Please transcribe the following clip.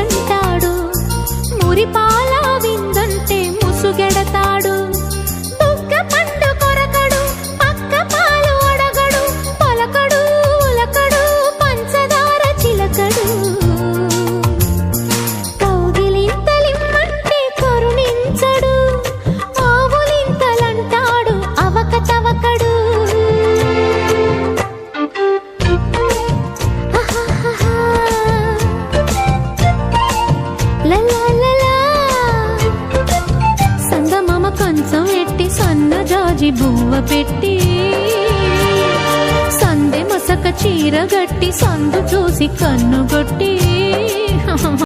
అంటాడు, మురిపాల విందంటే ముసుగెడతాడు. బుగ్గ పండు కొరకడు, పక్క పాలు అడగడు, పలకడు ఉలకడు, పంచదార చిలకడు. కౌగిలింతలిమ్మంటే కరుణించడు, ఆవులింతలంటాడు అవకతవకడు. సంగమమ కంచం ఎట్టి సన్న జాజి బువ్వ పెట్టి, సందె మసక చీర గట్టి సందు చూసి కన్నుగొట్టి